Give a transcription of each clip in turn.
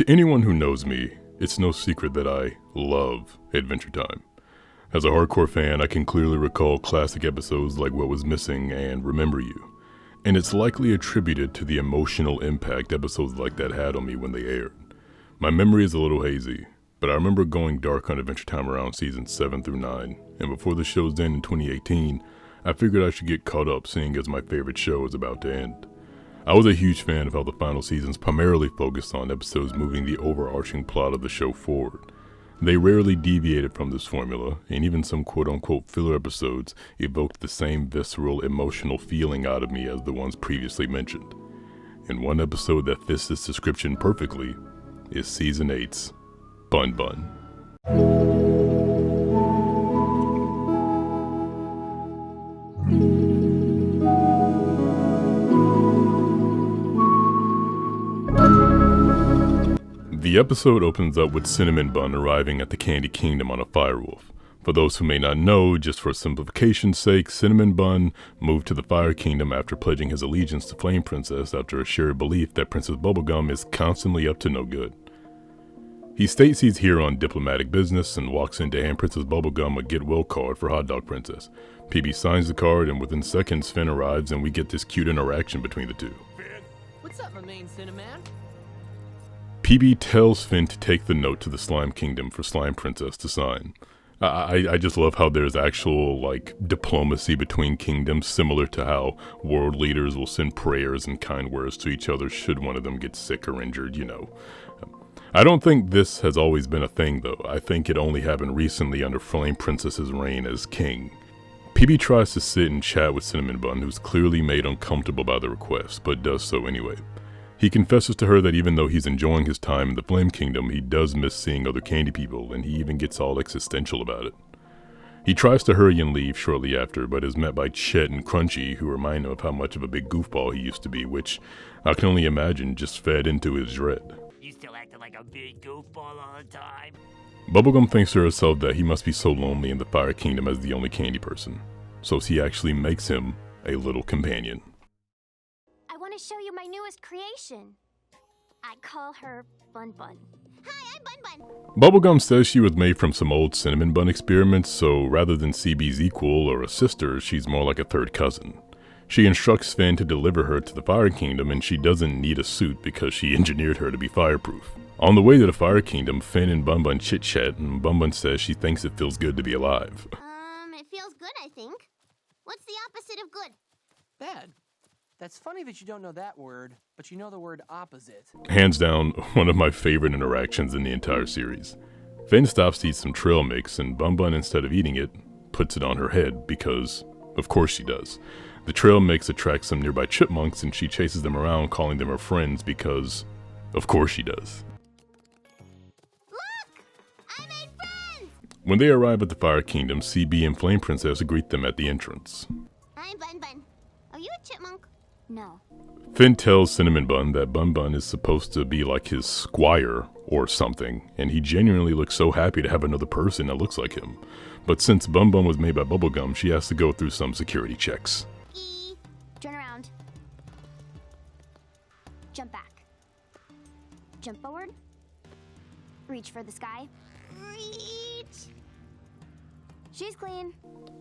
To anyone who knows me, it's no secret that I love Adventure Time. As a hardcore fan, I can clearly recall classic episodes like What Was Missing and Remember You, and it's likely attributed to the emotional impact episodes like that had on me when they aired. My memory is a little hazy, but I remember going dark on Adventure Time around seasons 7 through 9, and before the show's end in 2018, I figured I should get caught up seeing as my favorite show is about to end. I was a huge fan of how the final seasons primarily focused on episodes moving the overarching plot of the show forward. They rarely deviated from this formula, and even some quote-unquote filler episodes evoked the same visceral emotional feeling out of me as the ones previously mentioned. And one episode that fits this description perfectly is Season 8's Bun Bun. The episode opens up with Cinnamon Bun arriving at the Candy Kingdom on a firewolf. For those who may not know, just for simplification's sake, Cinnamon Bun moved to the Fire Kingdom after pledging his allegiance to Flame Princess after a shared belief that Princess Bubblegum is constantly up to no good. He states he's here on diplomatic business and walks in to hand Princess Bubblegum a get well card for Hot Dog Princess. PB signs the card and within seconds Finn arrives and we get this cute interaction between the two. Finn. What's up, my main Cinnamon? PB tells Finn to take the note to the Slime Kingdom for Slime Princess to sign. I just love how there's actual, diplomacy between kingdoms, similar to how world leaders will send prayers and kind words to each other should one of them get sick or injured, you know. I don't think this has always been a thing, though. I think it only happened recently under Flame Princess's reign as king. PB tries to sit and chat with Cinnamon Bun, who's clearly made uncomfortable by the request, but does so anyway. He confesses to her that even though he's enjoying his time in the Flame Kingdom, he does miss seeing other candy people, and he even gets all existential about it. He tries to hurry and leave shortly after, but is met by Chet and Crunchy, who remind him of how much of a big goofball he used to be, which I can only imagine just fed into his dread. You still acting like a big goofball all the time? Bubblegum thinks to herself that he must be so lonely in the Fire Kingdom as the only candy person, so she actually makes him a little companion. Show you my newest creation. I call her Bun Bun. Hi, I'm Bun Bun. Bubblegum says she was made from some old Cinnamon Bun experiments, so rather than CB's equal or a sister, she's more like a third cousin. She instructs Finn to deliver her to the Fire Kingdom, and she doesn't need a suit because she engineered her to be fireproof. On the way to the Fire Kingdom, Finn and Bun Bun chit-chat, and Bun Bun says she thinks it feels good to be alive. It feels good, I think. What's the opposite of good? Bad. That's funny that you don't know that word, but you know the word opposite. Hands down, one of my favorite interactions in the entire series. Finn stops to eat some trail mix, and Bun Bun, instead of eating it, puts it on her head because, of course she does. The trail mix attracts some nearby chipmunks, and she chases them around, calling them her friends because, of course she does. Look! I made friends! When they arrive at the Fire Kingdom, CB and Flame Princess greet them at the entrance. I'm Bun Bun. Are you a chipmunk? No. Finn tells Cinnamon Bun that Bun Bun is supposed to be like his squire or something, and he genuinely looks so happy to have another person that looks like him. But since Bun Bun was made by Bubblegum, she has to go through some security checks. Turn around. Jump back. Jump forward. Reach for the sky. Reach. She's clean.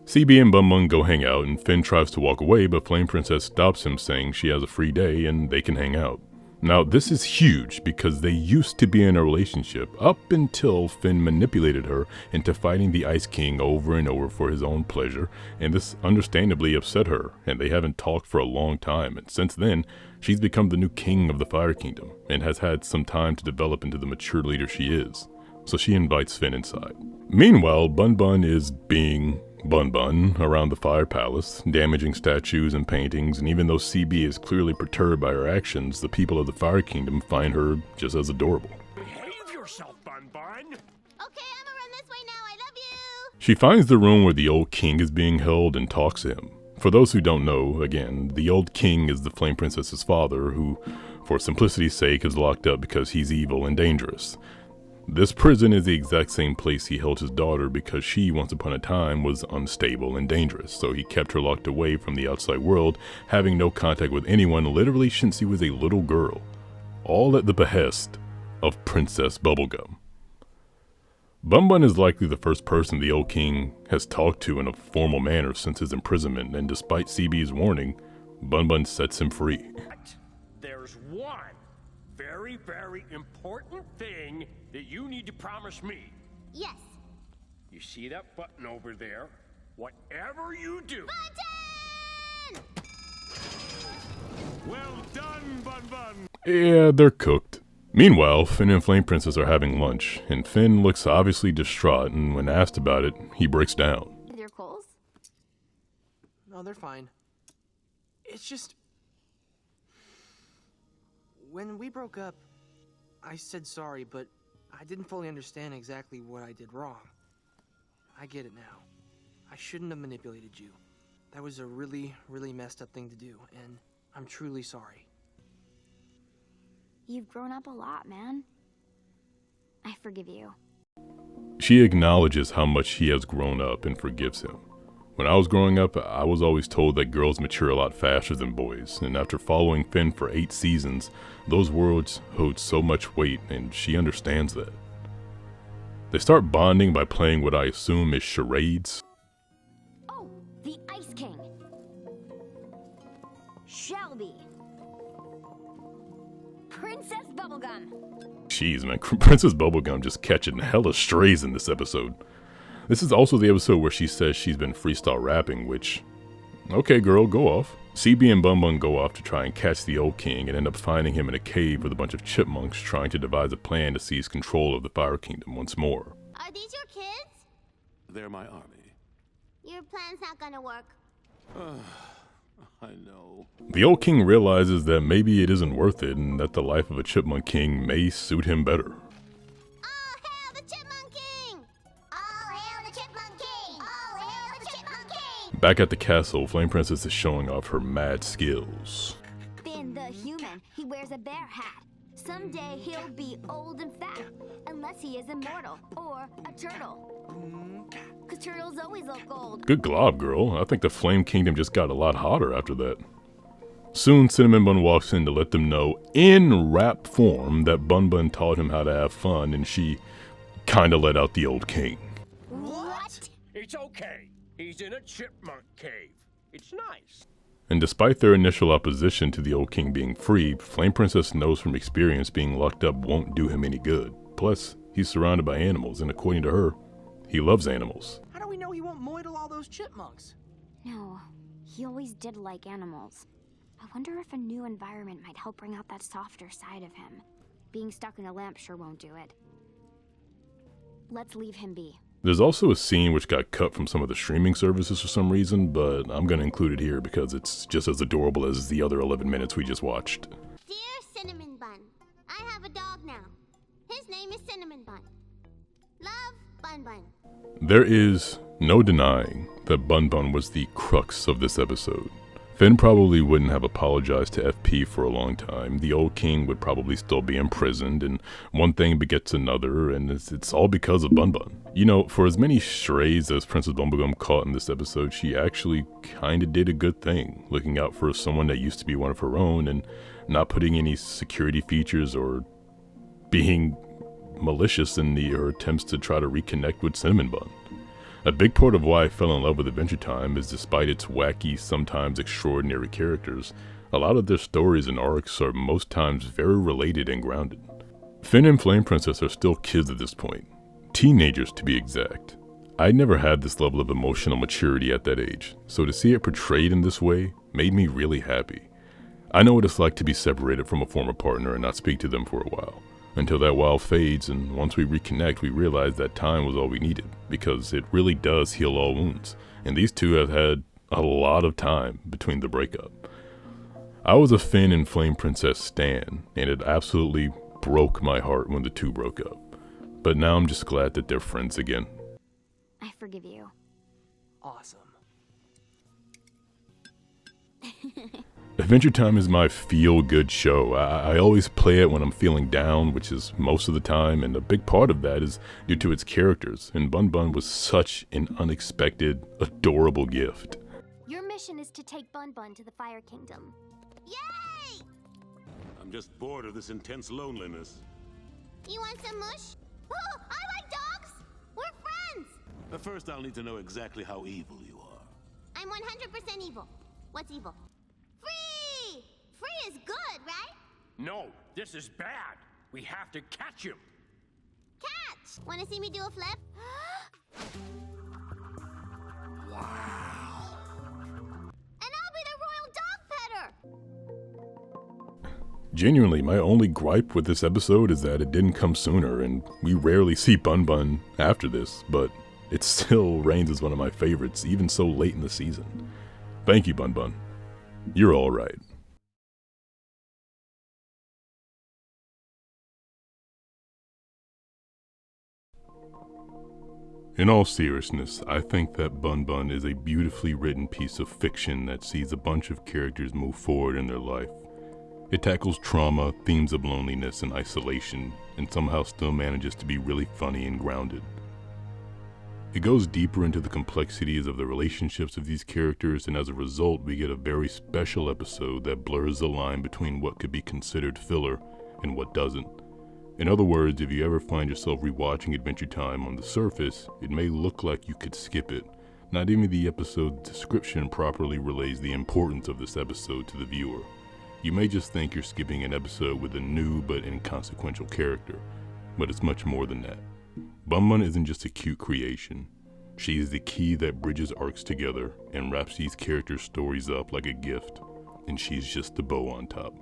CB and Bun Bun go hang out, and Finn tries to walk away, but Flame Princess stops him, saying she has a free day and they can hang out. Now, this is huge because they used to be in a relationship up until Finn manipulated her into fighting the Ice King over and over for his own pleasure, and this understandably upset her, and they haven't talked for a long time, and since then, she's become the new king of the Fire Kingdom, and has had some time to develop into the mature leader she is. So she invites Finn inside. Meanwhile, Bun Bun is being Bun Bun around the Fire Palace, damaging statues and paintings, and even though CB is clearly perturbed by her actions, the people of the Fire Kingdom find her just as adorable. Behave yourself, Bun Bun! Okay, I'ma run this way now, I love you! She finds the room where the old king is being held and talks to him. For those who don't know, again, the old king is the Flame Princess's father, who, for simplicity's sake, is locked up because he's evil and dangerous. This prison is the exact same place he held his daughter because she, once upon a time, was unstable and dangerous, so he kept her locked away from the outside world, having no contact with anyone literally since she was a little girl. All at the behest of Princess Bubblegum. Bun Bun is likely the first person the old king has talked to in a formal manner since his imprisonment, and despite CB's warning, Bun Bun sets him free. But there's one very, very important thing that you need to promise me. Yes. You see that button over there? Whatever you do... Button! Well done, Bun Bun! Yeah, they're cooked. Meanwhile, Finn and Flame Princess are having lunch, and Finn looks obviously distraught, and when asked about it, he breaks down. Your coals? No, they're fine. It's just... When we broke up, I said sorry, but I didn't fully understand exactly what I did wrong. I get it now. I shouldn't have manipulated you. That was a really, really messed up thing to do, and I'm truly sorry. You've grown up a lot, man. I forgive you. She acknowledges how much he has grown up and forgives him. When I was growing up, I was always told that girls mature a lot faster than boys, and after following Finn for 8 seasons, those words hold so much weight, and she understands that. They start bonding by playing what I assume is charades. Oh, the Ice King. Shelby. Princess Bubblegum. Jeez, man, Princess Bubblegum just catching hella strays in this episode. This is also the episode where she says she's been freestyle rapping, which, okay girl, go off. CB and Bun Bun go off to try and catch the old king and end up finding him in a cave with a bunch of chipmunks trying to devise a plan to seize control of the Fire Kingdom once more. Are these your kids? They're my army. Your plan's not gonna work. I know. The old king realizes that maybe it isn't worth it and that the life of a chipmunk king may suit him better. All hail the Chipmunk King! All hail the Chipmunk King! All hail the Chipmunk King! Back at the castle, Flame Princess is showing off her mad skills. Finn the human, he wears a bear hat. Someday he'll be old and fat, unless he is immortal or a turtle. 'Cause turtles always look old. Good glob, girl. I think the Flame Kingdom just got a lot hotter after that. Soon, Cinnamon Bun walks in to let them know, in rap form, that Bun Bun taught him how to have fun, and she kinda let out the old king. What? It's okay. He's in a chipmunk cave. It's nice. And despite their initial opposition to the old king being free, Flame Princess knows from experience being locked up won't do him any good. Plus, he's surrounded by animals, and according to her, he loves animals. How do we know he won't moidle all those chipmunks? No, he always did like animals. I wonder if a new environment might help bring out that softer side of him. Being stuck in a lamp sure won't do it. Let's leave him be. There's also a scene which got cut from some of the streaming services for some reason, but I'm gonna include it here because it's just as adorable as the other 11 minutes we just watched. Dear Cinnamon Bun, I have a dog now. His name is Cinnamon Bun. Love, Bun Bun. There is no denying that Bun Bun was the crux of this episode. Finn probably wouldn't have apologized to FP for a long time. The old king would probably still be imprisoned, and one thing begets another, and it's all because of Bun Bun. You know, for as many strays as Princess Bubblegum caught in this episode, she actually kinda did a good thing, looking out for someone that used to be one of her own, and not putting any security features or being malicious in her attempts to try to reconnect with Cinnamon Bun. A big part of why I fell in love with Adventure Time is despite its wacky, sometimes extraordinary characters, a lot of their stories and arcs are most times very related and grounded. Finn and Flame Princess are still kids at this point. Teenagers to be exact. I never had this level of emotional maturity at that age, so to see it portrayed in this way made me really happy. I know what it's like to be separated from a former partner and not speak to them for a while. Until that while fades, and once we reconnect, we realize that time was all we needed, because it really does heal all wounds, and these two have had a lot of time between the breakup. I was a Finn and Flame Princess stan, and it absolutely broke my heart when the two broke up. But now I'm just glad that they're friends again. I forgive you. Awesome. Adventure Time is my feel-good show. I always play it when I'm feeling down, which is most of the time, and a big part of that is due to its characters, and Bun Bun was such an unexpected, adorable gift. Your mission is to take Bun Bun to the Fire Kingdom. Yay! I'm just bored of this intense loneliness. You want some mush? Oh, I like dogs! We're friends! But first, I'll need to know exactly how evil you are. I'm 100% evil. What's evil? Free! Free is good, right? No, this is bad. We have to catch him. Catch! Wanna see me do a flip? Wow. And I'll be the royal dog petter! Genuinely, my only gripe with this episode is that it didn't come sooner, and we rarely see Bun Bun after this, but it still reigns as one of my favorites, even so late in the season. Thank you, Bun Bun. You're alright. In all seriousness, I think that Bun Bun is a beautifully written piece of fiction that sees a bunch of characters move forward in their life. It tackles trauma, themes of loneliness and isolation, and somehow still manages to be really funny and grounded. It goes deeper into the complexities of the relationships of these characters, and as a result, we get a very special episode that blurs the line between what could be considered filler and what doesn't. In other words, if you ever find yourself rewatching Adventure Time on the surface, it may look like you could skip it. Not even the episode description properly relays the importance of this episode to the viewer. You may just think you're skipping an episode with a new but inconsequential character, but it's much more than that. Bun Bun isn't just a cute creation. She is the key that bridges arcs together and wraps these characters' stories up like a gift, and she's just the bow on top.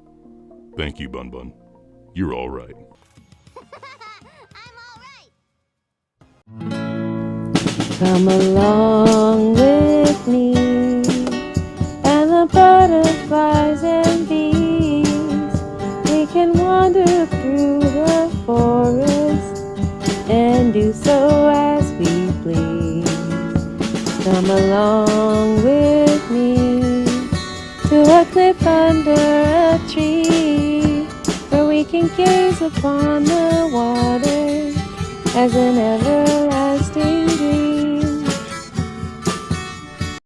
Thank you, Bun Bun. You're alright. I'm alright! Come along with me, and the butterflies and bees. We can wander through the forest and do so as we please. Come along with me to a cliff under a tree, where we can gaze upon the water as an ever